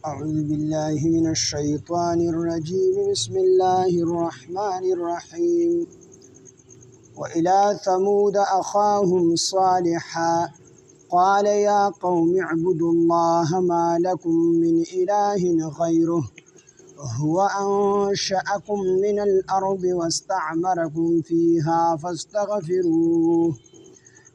أعوذ بالله من الشيطان الرجيم بسم الله الرحمن الرحيم وإلى ثمود أخاهم صالحا قال يا قوم اعبدوا الله ما لكم من إله غيره هو أنشأكم من الأرض واستعمركم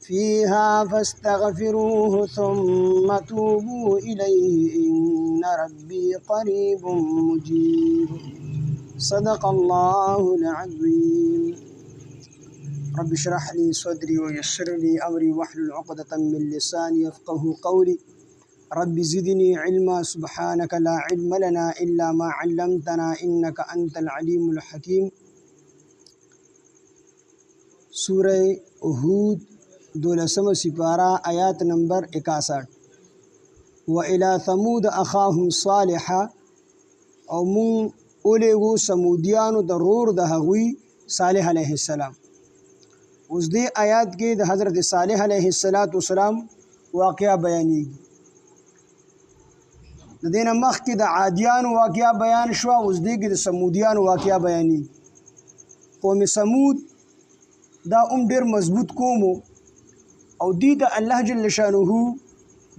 فيها فاستغفروه ثم توبوا إليه إن ربي قريب مجيب صدق الله العظيم رب اشرح لي صدري ويسر لي أمري واحلل عقدة من لساني يفقه قولي رب زدني علما سبحانك لا علم لنا إلا ما علمتنا إنك أنت العليم الحكيم سورة هود 12 سپارہ آیات نمبر 61 وإلى ثمود أخاهم صالحا او مون اولیگو سمودیانو ضرور د هغوی صالح علیہ السلام. اوس دې آیات کې د حضرت صالح علیہ السلام واقعہ بیانېږي. د دې نه مخکې د عادیانو واقعہ بیان شو، اوس دې کې د سمودیانو واقعہ بیانېږي. قوم سمود دا ډېر مضبوط قوم او دی د الله جل شانه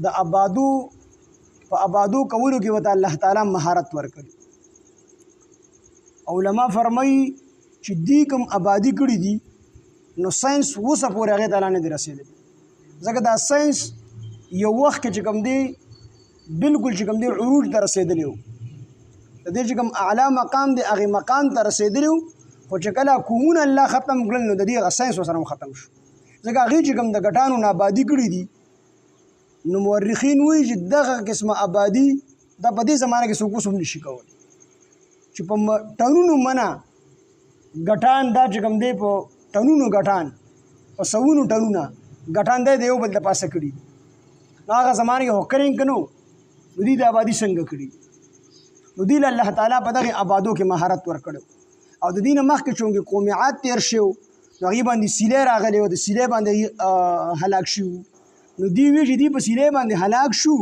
د آبادو کولو کې وته الله تعالی مهارت ورکړي. علما فرمایي چې دی کوم آبادی کړي دي نو ساينس وسه پورې هغه تعالی نه دی رسېدلی، ځکه دا ساينس یو وخت کې چې کوم دی بالکل چې کوم دی عروج ته رسېدلی و، د دې چې کوم اعلی مقام دی هغه مقام ته رسېدلی و، خو چې کله قومونه الله ختم کړل نو د دې هغه ساينس ورسره ختم شو. ځکه هغې چې کوم د ګټانو نه آبادي کړي دي نو مورخین وایي چې دغه قسمه آبادي دا په دې زمانه کې څوک اوس هم نشي کولی چې په ټنونو منه ګټان دا چې کوم دی په ټنونو ګټان په سوونو ټنونه ګټان دی د یو بل د پاسه کړي. نو هغه زمانه کې هوکرینګ نو دوی د آبادي څنګه کړي، نو دوی له الله تعالی په دغې آبادو کې مهارت ورکړی او د دې نه مخکې چونکې قوم عاد تېر شوی نو هغې باندې سیلۍ راغلی او د سیلۍ باندې هلاک شو. نو دوی وایي چې دوی په سیلۍ باندې هلاک شو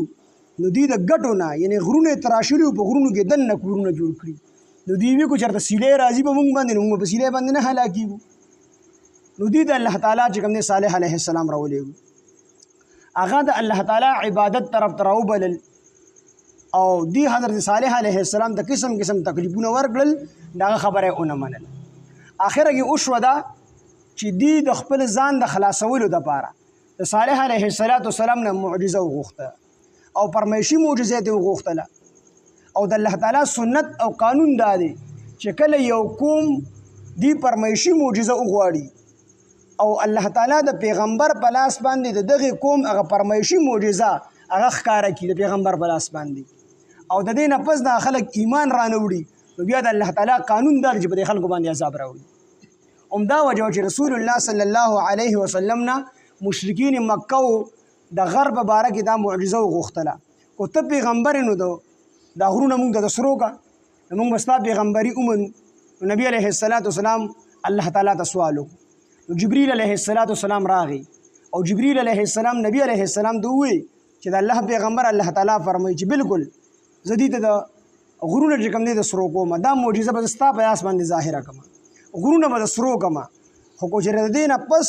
نو دوی د ګټو نه یعنې غرونه یې تراشلي وو، په غرونو کې دننه کورونه جوړ کړي. نو دوی وایي که چېرته سیلۍ راځي په موږ باندې نو موږ په سیلۍ باندې نه هلاکېږو. نو دوی د الله تعالی چې کوم دی صالح علیه السلام راولېږو، هغه د الله تعالی عبادت طرف ته راوبلل او دی حضرت صالح علیه السلام ته قسم قسم تکلیفونه ورکړل، د هغه خبره یې ونه منل. آخره کې وشوه دا چې دی د خپل ځان د خلاصولو دپاره د صالح علیه السلام نه معجزه وغوښته او فرمایشي معجزه یې وغوښتله. او د الله تعالی سنت او قانون دا دی چې کله یو قوم دی فرمایشي معجزه وغواړي او الله تعالی د پیغمبر په لاس باندې د دغې قوم هغه فرمایشي معجزه هغه ښکاره کړي د پیغمبر په لاس باندې او د دې نه پس دا خلک ایمان رانه وړي، نو بیا د الله تعالی قانون دا چې په دې خلکو باندې عذاب راوړي. همدا وجه چې رسول الله صلی الله علیه وسلم نه مشرکین مکه د غرب باره کې دا معجزه وغوښتله، خو ته پیغمبر نو دا غرونه موږ د سرو کا موږ به ستا پیغمبري ومنو. نبی علیه السلام الله تعالی ته سوال وکړو، نو جبریل علیه السلام راغی او جبریل علیه السلام نبی علیه السلام ته ووایي چې د الله پیغمبر الله تعالی فرمایي چې بالکل زه دې ته د غرونه چې کوم دی د سرو کومه دا معجزه به ستا په لاس باندې ظاهره کړمه، غرونه به د سرو کړمه. خو که چېرې د دې نه پس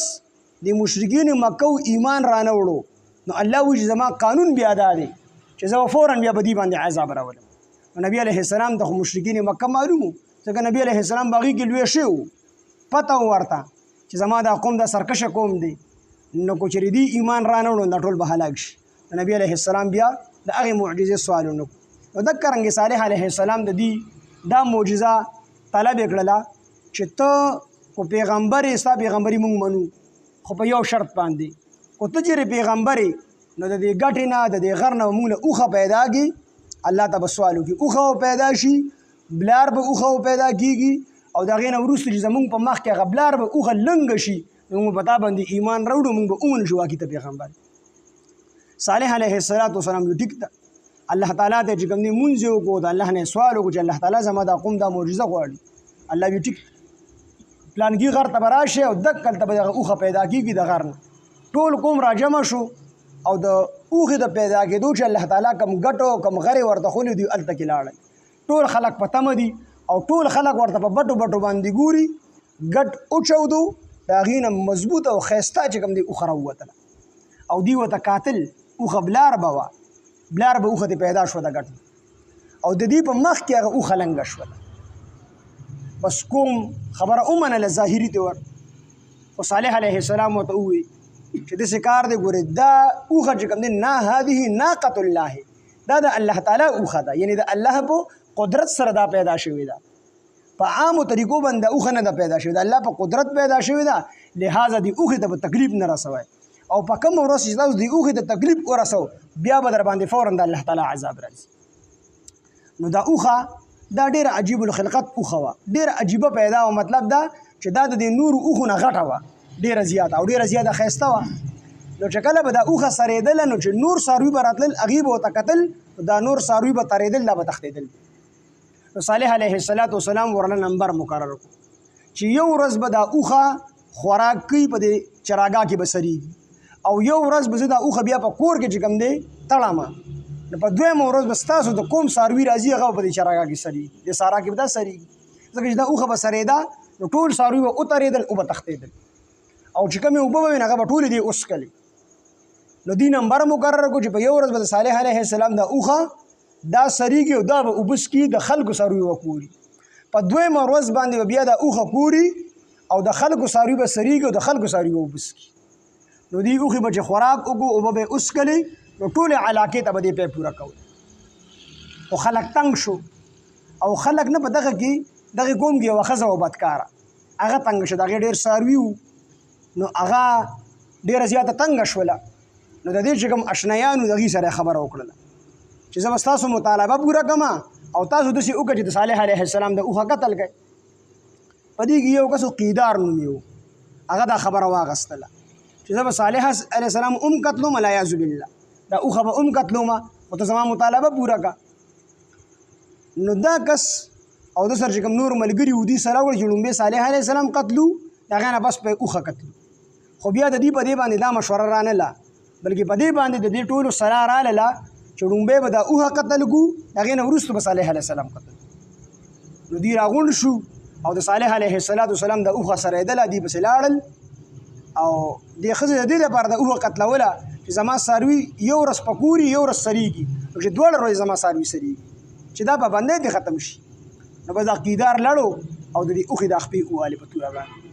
د مشرکین مکه ایمان رانه وړو نو الله وایي چې زما قانون بیا دا دی چې زه به فوراً بیا په دې باندې عذاب راولم. نو نبی علیه السلام ته خو مشرکین مکه معلوم وو، ځکه نبی علیه السلام به هغې کې لوی شوی وو، پته وو ورته چې زما دا قوم دا سرکشه قوم دی، نو که چېرې دوی ایمان رانه وړو دا ټول به هلاک شي. نبی علیه السلام بیا د هغې معجزې سوال ونه کړو. نو دقه رنګې صالح علیه السلام د دې دا معجزه طلب یې کړله چې ته خو پیغمبر یې، ستا پیغمبري موږ منو، خو په یو شرط باندې، خو ته چېرې پیغمبر یې نو د دې ګټې نه د دې غر نه موږ له اوښه پیدا کړي، الله ته به سوال وکړي، اوښه به پیدا شي، بلار به اوښه پیدا کېږي او د هغې نه وروسته چې زموږ په مخ کې هغه بلار به اوښه لنګه شي نو موږ په تا باندې ایمان راوړو، موږ به ومنو چې واقعي ته پیغمبر. صالح علیه السلام یو ټیک ده، الله تعالی ته چې کوم دی مونځ یې وکړو، د الله نه یې سوال وکړو چې الله تعالی زما دا قوم دا معجزه غواړي. الله وی ټیک پلانګي غر ته به راشي او دک هلته به دغه اوښه پیدا کېږي د غر نه. ټول قوم راجمع شو او د اوښې د پیدا کېدو چې الله تعالی کم ګټو کم غرې ورته خولې دي هلته کې لاړل ټول خلک په تمه دي او ټول خلک ورته په بټو بټو باندې ګوري ګټ وچودو د هغې نه مضبوط او ښایسته چې کوم دی اوښه راووتله او دوی ورته کاتل اوښه بلار به وه بلار به اوښه ترې پیدا شوه د ګټ او د دې په مخ کې هغه اوښه لنګه شوله بس کوم خبره ومنله ظاهري طور خو صالح علیه السلام ورته ووایي چې داسې کار دی ګورې دا اوښه چې کوم دی نه هذه ناقة الله دا د الله تعالی اوښه ده یعنې د الله په قدرت سره دا پیدا شوې ده په عامو طریقو باندې اوښه نه ده پیدا شوې ده الله په قدرت پیدا شوې ده لہذا دې اوښې ته به تکلیف نه رسوئ او په کومه ورځ چې تاسو دې اوښې ته تکلیف ورسو بیا به در باندې فوراً د الله تعالی عذاب راځي نو دا اوښه دا ډېره عجیب الخلقت اوښه وه ډېره عجیبه پیدا وه مطلب دا چې دا د دې نورو اوښو نه غټه وه ډېره زیاته او ډېره زیاته ښایسته وه نو چې کله به دا اوښه سرېدله نو چې نور څاروي به راتلل هغې به ورته کتل دا نور څاروي به ترېدل دا به تښتېدل نو صالح علیه السلام ورله نمبر مقرر کړو چې یو ورځ به دا اوښه خوراک کوي په دې چراګاه کې به سریږي او یو ورځ به زه دا اوښه بیا په کور کې چې کوم دی تړمه نو په دویمه ورځ به ستاسو د کوم څاروي راځي هغه به په دې چراګاه کې سریږي د سارا کې به دا سریږي ځکه چې دا اوښه به سرېده نو ټول څاروي به وترېدل او به تښتېدل او چې کومې اوبه به وي نو هغه به ټولې دې وڅښلې نو دې نمبر مقرر کړو چې په یو ورځ به د صالح علیه السلام دا اوښه دا سریږي او دا به اوبه څکي د خلکو څاروي به کوري په دویمه ورځ باندې به بیا دا اوښه کوري او د خلکو څاروي به سریږي او د خلکو څاروي به اوبه څکي نو دې اوښې به چې خوراک وکړو اوبه به یې وڅکلې نو ټولې علاقې ته به دې پی پوره کول خو خلک تنګ شو او خلک نه په دغه کې دغې قوم کې یوه ښځه وه بدکاره هغه تنګ شو د هغې ډېر څاروي وو نو هغه ډېره زیاته تنګه شوله نو د دې چې کوم اشنایانو د هغې سره یې خبره وکړله چې زه به ستاسو مطالبه پوره کړم او تاسو داسې وکړئ چې د صالح علیه السلام د اوښه قتل کړئ په دې کې یو کس قیدار نومې و هغه دا خبره واخیستله چې زه به صالح علیه السلام قتلوم العیاذ بالله دا اوښه به قتلوم خو ته زما مطالبه پوره کړه نو دا کس او د سره چې کوم نور ملګري وو دوی سره وړي چې لومبې صالح علیه السلام قتلو د هغې نه بس په اوښه قتلو خو بیا د دې په دې باندې دا مشوره رانله بلکې په دې باندې د دې ټولو سلا راغله چې لومبې به دا اوښه قتل کړو د هغې نه وروسته به صالح علیه السلام قتل نو دوی راغونډ شو او د صالح علیه السلام د اوښه سرېدله دوی پسې لاړل او دې ښځې د دې لپاره د اوښه قتلوله چې زما څاروي یو ورځ پکوري یو ورځ سریږي نو چې دواړه ورځې زما څاروي سریږي چې دا پابندۍ دې ختم شي نو بس دا قیدار لړو او د دې اوښې دا خپې ووالې په توره باندې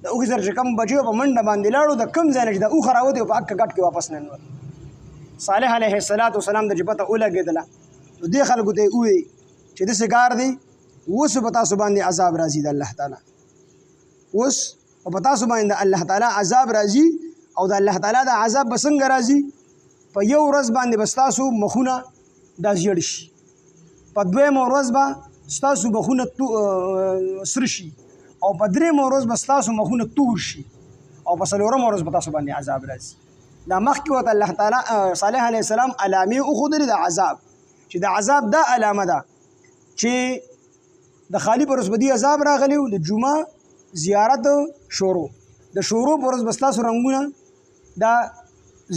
د اوښې سره چې کوم بچي په منډه باندې لاړو د کوم ځای نه چې د اوښه راوتې په اکه ګټ کې واپس ننوت صالح علیه السلام د چې پته ولګېدله نو دې خلکو ته یې ووایي چې داسې کار دی اوس په تاسو باندې عذاب راځي د الله تعالی اوس په تاسو باندې د الله تعالی عذاب راځي او د الله تعالی د عذاب به څنګه راځي په یو ورځ باندې به ستاسو مخونه دا زیړ شي په دویمه ورځ به ستاسو مخونه سره شي او په درېیمه ورځ به ستاسو مخونه تور شي او په څلورمه ورځ به تاسو باندې عذاب راځي دا مخکې ورته الله تعالی صالح علیه السلام علامې وښودلې د عذاب چې د عذاب دا علامه ده چې د خالي په ورځ به دې عذاب راغلی و د جمعه زیارت شروع د شروع په ورځ به ستاسو رنګونه دا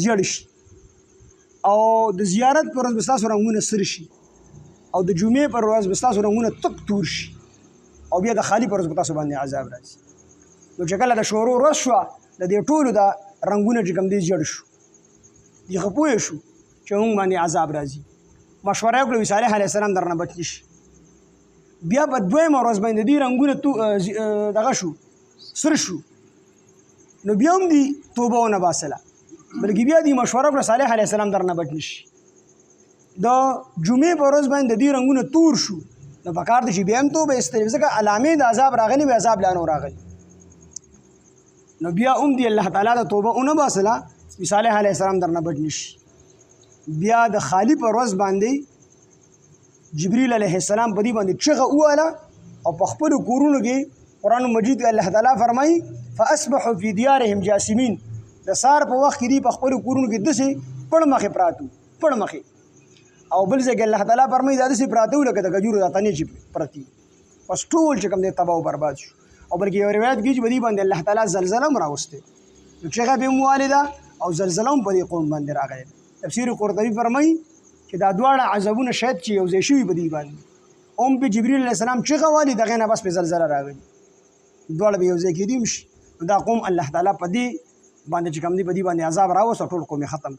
زیړ شي او د زیارت په ورځ به ستاسو رنګونه سره شي او د جمعې پر ورځ به ستاسو رنګونه تک تور شي او بیا د خالي پر ورځ به تاسو باندې عذاب راځي نو چې کله د شروع ورځ شوه د دې ټولو د رنګونه چې کوم دی زیړ شو دې ښه پوه شو چې موږ باندې عذاب راځي مشوره یې وکړه صالح علیه السلام درنه بچ نه شي بیا په دویمه ورځ باندې دې رنګونه دغه شو سره شو نو بیا هم دې توبه ونه باسله بلکې بیا دې مشوره وکړه صالح علیه السلام درنه بچ نه شي د جمعې په ورځ باندې د دې رنګونه تور شو نو پکار دی چې بیا هم توبه ایستلې ځکه علامې د عذاب راغلي وي عذاب لا نو راغلی نو بیا هم دی الله تعالی د توبه ونه باسله صالح علیه السلام درنه بچ نه شي بیا د خالي په ورځ باندې جبريل علیه السلام په دې باندې چغه وواله او په خپلو کورونو کې قرآن مجید کې الله تعالی فرمایي فاصبحوا فی دیارهم جاسمین د سار په وخت کې دي په خپلو کورونو کې داسې پړ مخې پراتو پړ مخې او بل ځای کې الله تعالی فرمایي دا داسې پراته وو لکه د کجورو دا تنې چې پرتې بس ټول چې کوم دی تباه او برباد شو او بلکې یو روایت کې چې په دې باندې الله تعالی زلزله هم راوستې نو چغه به هم والده او زلزله هم په دې قوم باندې راغلی تفسیر قرطبي فرمایي چې دا دواړه عذابونه شاید چې یو ځای شوي په دې باندې په جبرائیل علیه السلام چغه والي دغې نه بس پې زلزله راغلي دواړه به یو ځای کېدي هم شي دا قوم الله تعالی په دې باندې چې کوم دی په دې باندې عذاب راوست او ټول قوم یې ختم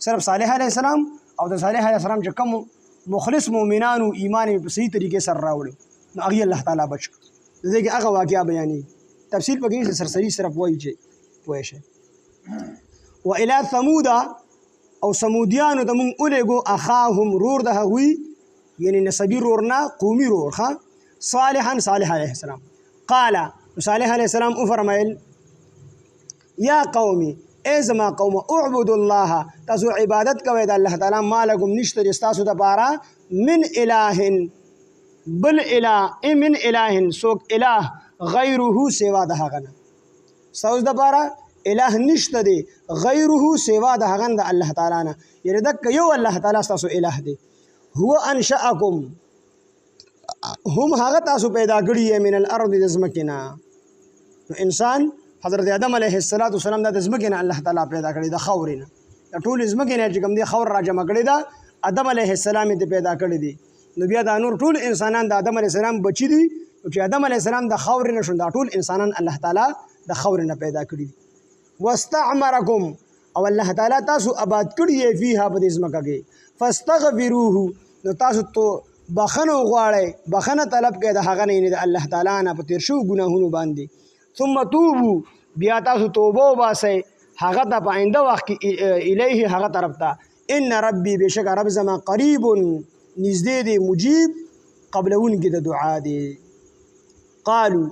صرف صالح علیه السلام او د صالح علیه السلام چې کوم مخلص مؤمنانو ایمان یې په صحیح طریقې سره راوړي نو هغې الله تعالی بچ کړ د دې کې هغه واقعه بیانېږي تفصیل پکې نشته سرسري صرف وایي چې پوه شئ وإلى ثمود او سمودیانو ته مونږ ولېږو اخاهم رور د هغوی یعنی نسبي رور نه قومي رور ښه صالحا صالح علیه السلام قال صالح علیه السلام وفرمایل یا قومي ای زما قوم اعبدوا الله تاسو عبادت کوئ د الله تعالی ما لکم نشته د ستاسو دپاره من اله بل اله من اله څوک اله غیره سوا د هغه نه ستاسو دپاره اله نشته دی غیره سوا د هغه د الله تعالی نه یعنې دک یو الله تعالی ستاسو اله دی هو انشأکم هم هغه تاسو پیدا کړي یې من الارض د ځمکې نه نو انسان حضرت آدم علیه السلام د ځمکې نه الله تعالی پیدا کړی د خاورې نه د ټولې ځمکې نه چې کوم دی خاور را جمع کړې ده آدم علیه السلام یې پیدا کړی دی نو بیا دا نور ټول انسانان د آدم علیه السلام بچي دي چې آدم علیه السلام د خاورې نه شو دا ټول انسانان الله تعالی د خاورې نه پیدا کړي دي واستعمرکم او الله تعالی تاسو آباد کړي یې فیها په دې ځمکه کې فاستغفروه نو تاسو تو بخنه غواړئ بخنه طلب کړئ د هغه نه د الله تعالی نه په تیر شوو ګناهونو باندې ثم توبو بیا تاسو توبه وباسئ هغه ته په آینده وخت کې الیه هغه طرف ته ان ربي بشک رب زما قریب نږدې دی مجیب قبلونکي د دعا دی قالو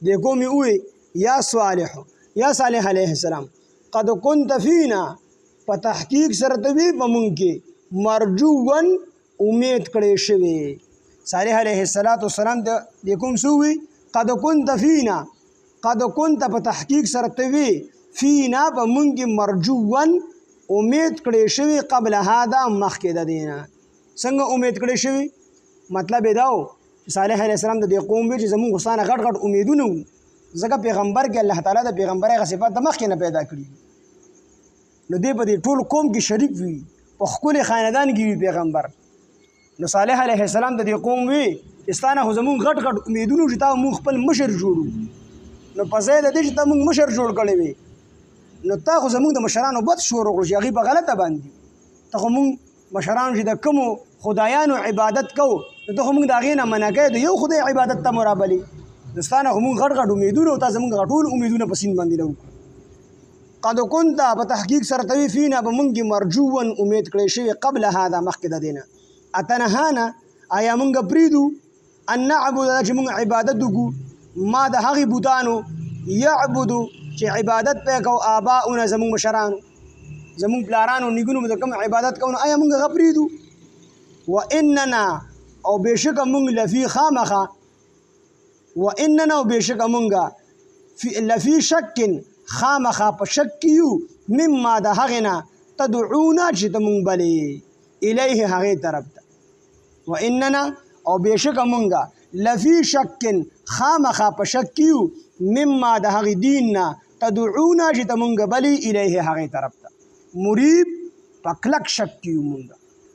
دې قومي ووی یا صالح علیه السلام قد كنت فینا په تحقیق سره ته وی په مونږ کې مرجوا امید کړی شوی صالح علیه السلام د کوم سووي قد كنت فینا قد كنت په تحقیق سره ته وی فینا په مونږ کې مرجوا امید کړی شوی قبل هذا مخکې د دینه څنګه امید کړی شوی مطلب دا و چې صالح علیه السلام د دې قوم وی چې زموږ غسانه غټ غټ امیدونه وو ځکه پیغمبر کې الله تعالی د پیغمبرۍ هغه صفات د مخکې نه پیدا کړي نو دې په دې ټول قوم کې شریک وي په ښکلي خاندان کې وي پیغمبر نو صالح علیه السلام د دې قوم وی چې ستانه خو زموږ غټ غټ امیدونه چې تا موږ خپل مشر جوړو نو په ځای د دې چې تا موږ مشر جوړ کړی وي نو تا خو زموږ د مشرانو بد شروع وکړو چې هغوی په غلطه باندې ته خو موږ مشرانو چې د کومو خدایانو عبادت کوو نو ته خو موږ د هغې نه منع کوې د یو خدای عبادت ته مو رابلې دستانه خو موږ غټ غټ امیدونه او تا زموږ ټول امیدونه په سیند باندې لو قد كنت په تحقیق سره توی فینا به موږ مرجوا امید کړی شوی قبل هذا مخکې د دینه اتنهانا آیا موږ پریدو ان نعبد چې موږ عبادت وکړو ما د هغې بوتانو یعبدو چې عبادت پې کو آباؤنا زموږ مشرانو زموږ پلارانو نیکونو د کوم عبادت کوو آیا موږ هغه پریدو واننا او بېشکه موږ لفي خامخه واننا او بېشکه موږ لفي شک خامخه په شک کې یو مما د هغې نه تدعونا چې ته موږ بلې الیه هغې طرف ته واننا او بېشکه موږ لفي شک خامخه په شک کې یو مما د هغې دین نه تدعونا چې ته موږ بلې الیه هغې طرف ته مریب په کلک شک کې یو موږ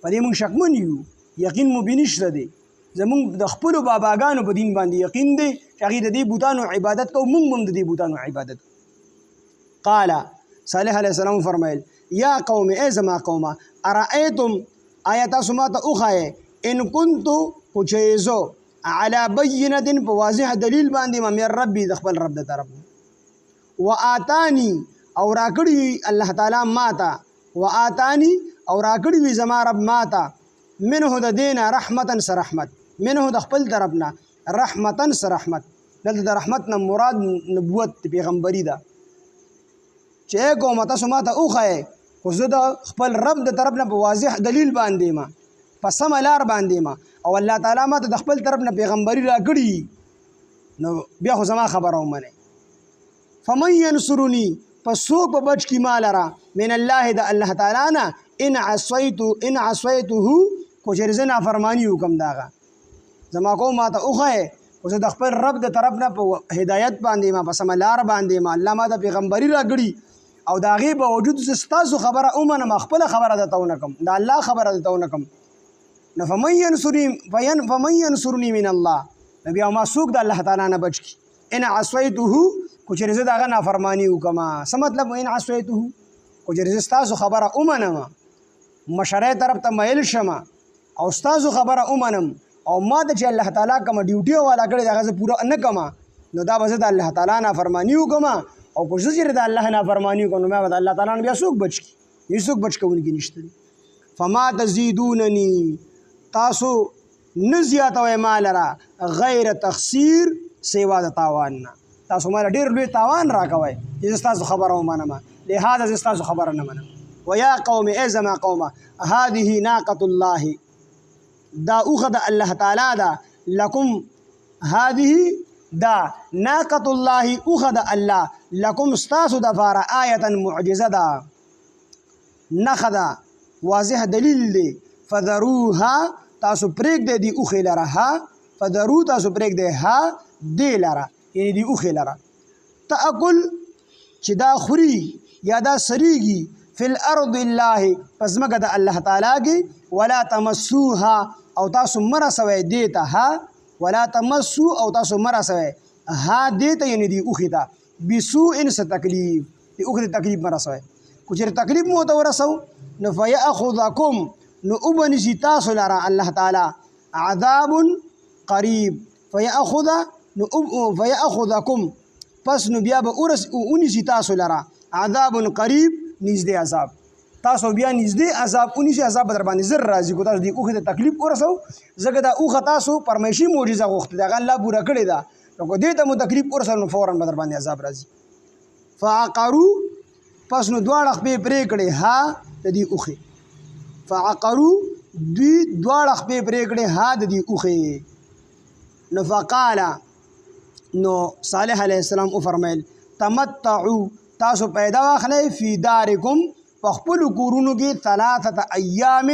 په دې موږ شکمن یو یقین مو بې نشته دی زمونږ د خپلو باباګانو په دین باندې یقین دی چې هغې د دې بوتانو عبادت کوو موږ هم د دې بوتانو عبادت کوو قال صالح علیه السلام فرمایل یا قوم ای زما قومه ارأیتم آیا تاسو ما ته وښایئ ان کنتو خو چې زه علی بینة په واضح دلیل باندې من ربي د خپل رب د طرف وآتانی او راکړي الله تعالی ماته وآتانی او راکړي وي زما رب ماته منه د دینه رحمتا سرحمت منه د خپل طرف نه رحمتا سرحمت دلته د رحمت نه مراد نبوت پیغمبري ده چې کومه تاسو ما ته وښایئ خو زه د خپل رب د طرف نه په واضح دلیل باندې ما په سمه لار باندې ما او الله تعالی ما ته د خپل طرف نه پیغمبري راکړي نو بیا خو زما خبره ومنئ فمن ینصرني پس څوک به بچ کي ما لره من الله د الله تعالی نه ان عصیته کو چېرې زه نافرماني وکړم د هغه زما قوم ما ته وښایئ خو زه د خپل رب د طرف نه په هدایت باندې ما په سمه لار باندې ما الله ما ته پیغمبري راکړي او د هغې باوجود زه ستاسو خبره ومنم خپله خبره درته ونه کړم د الله خبره درته ونه کړم نو فمن ینصرني من الله نو بیا ما څوک د الله تعالی نه بچ کړي ان عصیته کو چېرې زه د هغه نافرماني وکړم څه مطلب ان عصیته کو چېرې زه ستاسو خبره ومنم مشرۍ طرف ته میل شم او ستاسو خبره ومنم او ما ته چې الله تعالی کومه ډیوټي والا کړې د هغه زه پوره نه کړم نو دا به زه د الله تعالی نافرماني وکړم او که زه چېرې د الله نافرماني وکړم نو بیا به د الله تعالی نه بیا څوک بچ کړي هېڅوک بچ کوونکي نشته دي فما تزیدونني تاسو نه زیاتوئ ما لره غیر تخسیر سوا د تاوان نه تاسو ماله ډېر لوی تاوان راکوئ چې زه ستاسو خبره ومنم لهذا زه ستاسو خبره نه منم ویا قوم ای زما قومه هذه ناقة الله دا اوخه د الله تعالی ده لکم هذه دا ناقة الله اوخه د الله لکم ستاسو دپاره آیة معجزه ده نښه ده واضح دلیل دی فذروها تاسو پرېږدئ دې اوښې لره ها فذرو تاسو پرېږدئ ها دې لره یعنې دې اوښې لره تأکل چې دا خوري یا دا سریږي فی الارض الله په ځمکه د الله تعالی کې ولا تمسوها او تاسو مه رسوئ دې ته ها ولا تمسو او تاسو مه رسوئ ها دې ته یعنې دې اوښې ته بسوء څه تکلیف دې اوښې ته تکلیف مه رسوئ که چېرې تکلیف مو ورته ورسو نو فیأخذکم نو اوبنیسي تاسو لره الله تعالی عذاب قریب فیأخذکم پس نو بیا به اونیسي تاسو لره عذاب قریب نږدې عذاب تاسو بیا نږدې عذاب اونیسي عذاب به در باندې زر راځي که تاسو دې اوښې ته تکلیف ورسو ځکه دا اوښه تاسو فرمایشي معجزه غوښتې ده هغه الله پوره کړې ده نو که دې ته مو تکلیف ورسو نو فورا به در باندې عذاب راځي فعقروا پس نو دواړه خپې پرې کړې ها د دې اوښې فعقروا دوی دواړه خپې پرې کړې ها د دې اوښې نو فقال نو صالح علیه السلام وفرمیل تمتعوا تاسو پیدا واخلئ فی دارکم په خپلو کورونو کې 3 ایام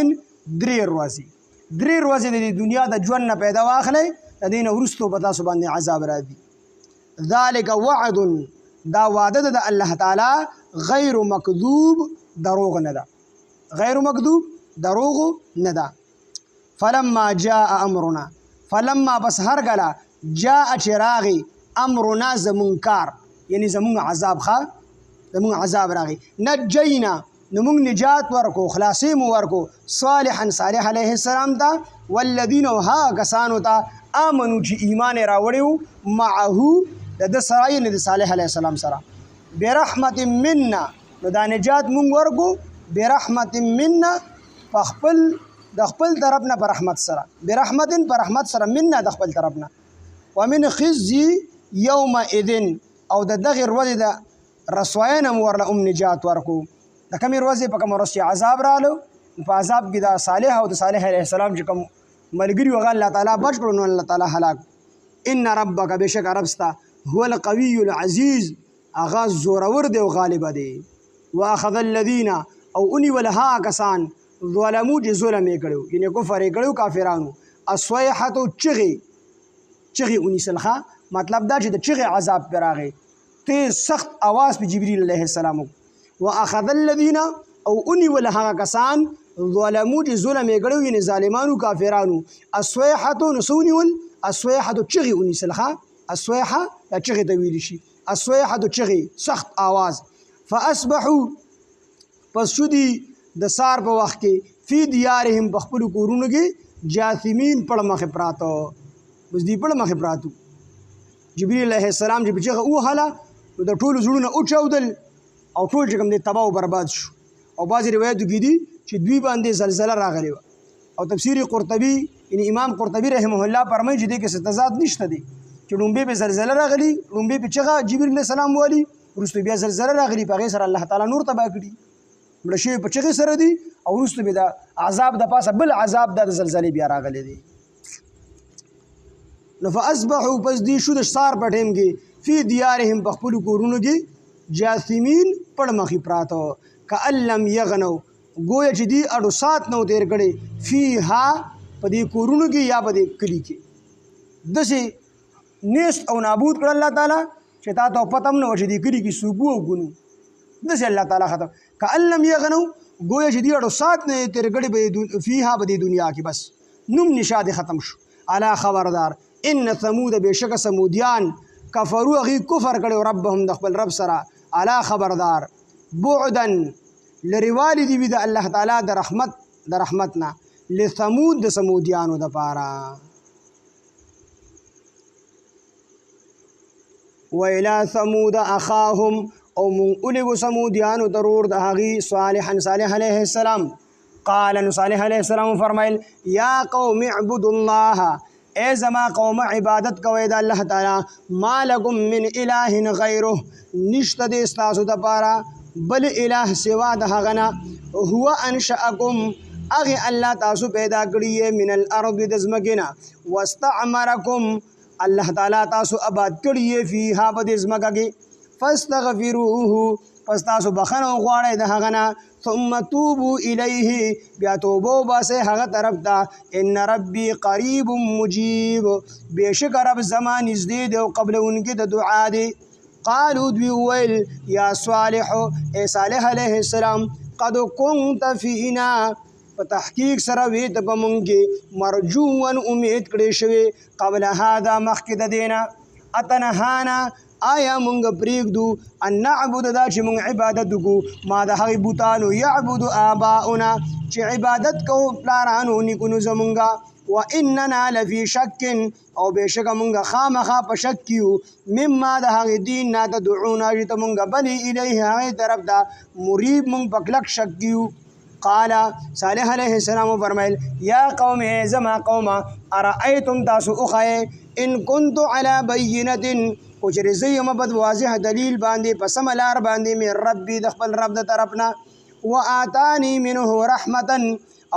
3 ورځې د دې دنیا د ژوند نه پیدا واخلئ د دې نه وروستو به تاسو باندې عذاب راځي ذلک وعد دا وعده ده د الله تعالی غیر مکذوب دروغ نه ده غیر مکذوب دروغ نه ده فلما جاء امرنا فلما بس هر کله جاء چراغی امرنا زمون کار یعنی زمون عذاب زمون عذاب راغی نجینا نمون نجات ورکو خلاصی مو ورکو صالحا صالح علیه السلام تا والذین ها کسانو تا آمنو چې ایمان راوړیو معه د سره یعنی د صالح علیه السلام سره برحمت منا نو دا نجات مونږ ورکو برحمت منا د خپل طرف نه پر رحمت سره برحمت پر رحمت سره منا د خپل طرف نه ومن خزي يومئذ او د دغه ورځې د رسوای نه ورله نجات ورکو د کومې ورځې په کومه ورځ چې عذاب راغلو په عذاب کې د صالح او د صالح علیه السلام چې کوم ملګري وغه الله تعالی بچ کړو نو الله تعالی هلاک ان ربک بشک ربستا هو القوي العزيز اغا زورور دی او غالب دی واخذ الذين او اني ولها کسان ظلمو چې ظلم یې کړو یعنی کفر یې کړو کافرانو الصيحه چغې اونیسلخه مطلب دا چې د چغې عذاب پر راغی تیز سخت आवाज په جبرئیل علیه السلام واخذ الذين او اني ولها کسان ظلمو چې ظلم یې کړو یعنی ظالمانو کافرانو الصيحه نسونی ول الصيحه چغې اونیسلخه الصيحه دا چغې ته ویل شي الصيحه چغې سخت आवाज فاصبحوا پس شو دي د سار په وخت کې فی دیارهم په خپلو کورونو کې جاثمین پړ مخې پراته بس دی پړ مخې پراتو جبرئیل علیه السلام چې په چغه ووهله نو د ټولو زړونه وچاودل او ټول چې کوم دی تباه او برباد شو او بعضې روایتو کې دي چې دوی باندې زلزله راغلې وه او تفسیر قرطبي یعنی امام قرطبي رحمه الله فرمایي چې دې کې څه تضاد نشته دی چې لومبې په زلزله راغلي لومبې په چغه جبرئیل علیه السلام والي وروسته بیا زلزله راغلي په هغې سره الله تعالی نور تباه کړي مړه شوي په چغې سره دي او وروسته بیا د عذاب د پاسه بل عذاب د زلزلې بیا راغلی دی نو فاصبحوا پس دی شو د سار په ټیم کې فی دیارهم په خپلو کورونو کې جاثمین پړ مخې پراته کأن لم یغنوا گویا چې دی اډو سات نو تیر کړي فیها په دې کورونو کې یا په دې کلي کې داسې نیست او نابود کړ الله تعالی چې تا ته پته هم نه وه چې دې کلي کې څوک وو او ګونو داسې الله تعالی ختم کأن لم یغنوا گویا چې دې اړو سات نه تیر کړي به فیها به دې دنیا کې بس نوم نشاد ختم شو. الا خبردار ان ثمود بشک سمودیان کفروا غي کفر کړي ربهم د خپل رب سره. الا خبردار بعدن لروالی دی د الله تعالی د رحمتنا لثمود د سمودیانو د پاره. وإلى ثمود أخاهم او من اولغو سمودیانو ضرور د هغي صالحا صالح علیہ السلام. قال صالح علیہ السلام فرمایل یا قوم اعبدوا الله اے زما قوم عبادت کوئ د الله تعالی ما لکم من اله غیره نشته د استاسو د پاره بل اله سوا د هغه نه هو انشأکم اغه الله تاسو پیدا کړی من الارض د زمکنا واستعمرکم الله تعالی تاسو آباد کړی فیها په د زمکه کې فاستغفروه پس تاسو بخنه غواړئ د هغه نه ثم توبوا الیه بیا توبه باسه هغه طرف ته ان ربی قریب مجیب بشک رب زمان نږدې دی او قبل انکه د دعا دی. قالوا دوی ویل یا صالح اے صالح علیہ السلام قد كنت فینا په تحقیق سره وی ته په مونږ کې مرجوان امید کړی شوی قبل هذا مخکې د دینه اتنهانا آیا مونږ پرېږدو ان نعبد دا چې مونږ عبادت وکړو ما د هغې بوتانو یعبد آباؤنا چې عبادت کوو پلارانو نیکونو زمونږه و اننا لفی شک او بېشکه مونږ خامخا په شک کې یو مما د هغې دین نه تدعونا چې ته مونږ بلې الیه هغې طرف ته مریب مونږ په کلک شک کې یو. قال صالح علیہ السلام فرمایل یا قوم زما قومه ارأیتم تاسو وښیئ ان کنت علی بینة او چې زه یم په واضح دلیل باندې په سمه لار باندې من ربي د خپل رب د طرف نه وآتانی منه رحمة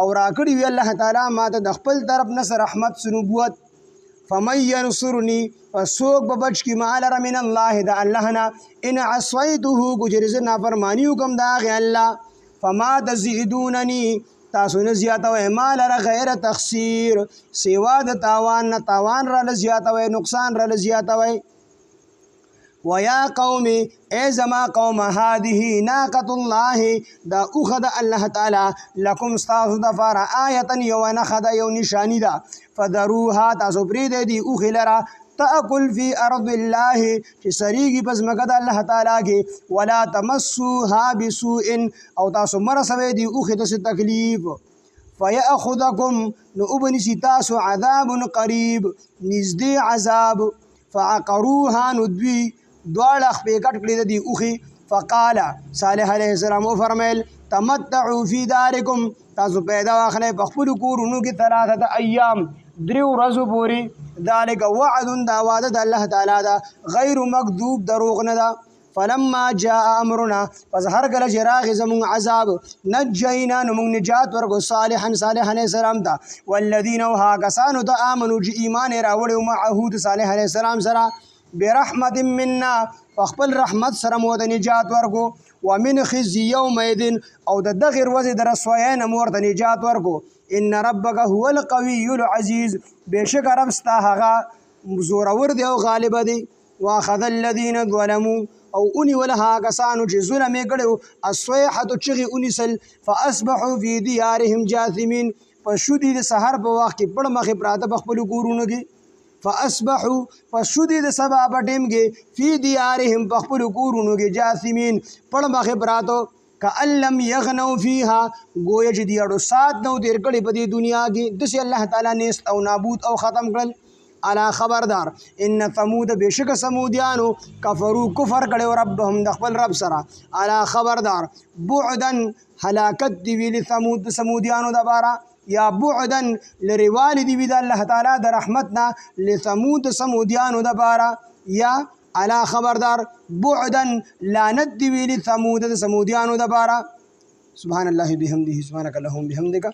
او راکړي وي الله تعالی ما ته د خپل طرف نه رحمت نبوت فمن ینصرني فسوق به بچ کي ما لره من الله د الله نه ان عصیته ګجر زه نافرماني وکم د هغې الله فما تزیدونني تاسو نه زیاتوئ ما لره غیر تخسیر سوا د تاوان نه تاوان راله زیاتوئ نقصان راله زیاتوئ. ویا قوم اے زما قوم هذه ناقة الله دا اخد الله تعالی لکم استاسو دفار آیتا یو نخد یو نشانی دا فدروها تاسو پرید دی اخی لرا تأکل فی ارض الله چې سریگی پس مگد اللہ تعالی کی ولا تمسوها بسوء او تاسو مرسوی دی اخی تس تکلیف فیأخذکم نؤبنسی تاسو عذاب قریب نزدی عذاب فعقروها ندوی دواړه خپې کټ کړي د دې اوښې فقال صالح علیه السلام وفرمیل تمتعوا فی دارکم تاسو پیدا واخلئ په خپلو کورونو کې 3 ایام 3 ورځو پورې ذلک وعد دا وعده د الله تعالی ده غیر مکذوب دروغ نه ده. فلما جاء امرنا پس هر کله چې راغی زموږ عذاب نجینا نو موږ نجات ورکو صالحا صالح علیه السلام ته والذین او هغه کسانو ته آمنو چې ایمان یې راوړی معه د صالح علیه السلام سره برحمت منا فخپل رحمت سره مو د نجات ورکو ومن خزي يومئذ او د دغه ورځې د رسوایۍ نه مو ورته نجات ورکو. ان ربک هو القوي العزیز بېشکه رب ستا هغه زورور دی او غالب دی. واخذ الذین ظلموا او ونیول هغه کسانو چې ظلم یې کړی الصیحة چغې ونیسل فاصبحوا فی دیارهم جاثمین پس شو دي د سحر په وخت کې پړ مخې پراته په خپلو کورونو کې فاصبحوا پس شو دي د سبا په ټیم کې فی دیارهم په خپلو کورونو کې جاثمین پړ مخې پراتو کأن لم یغنوا فیها گویا چې دې اړو سات نو تېر کړي په دې دنیا کې داسې الله تعالی نیست او نابود او ختم کړل. الا خبردار ان ثمود بشک سمودیانو کفرو کفر کړي ربهم د خپل رب سره. الا خبردار بعدن هلاکت دی ویل ثمود سمودیانو د بارا یا بعدن لروالی دی وی د الله تعالی د رحمتنا لثمود سمودیانو د بارا یا الا خبردار بعدن لعنت دی وی لثمود سمودیانو د بارا. سبحان الله بحمده سبحانك اللهم بحمدك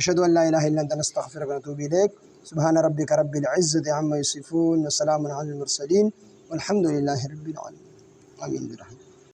اشهد ان لا اله الا انت نستغفرك ونتوب اليك. سبحان ربك رب العزة عما يصفون وسلام على المرسلين والحمد لله رب العالمين آمين برحمته.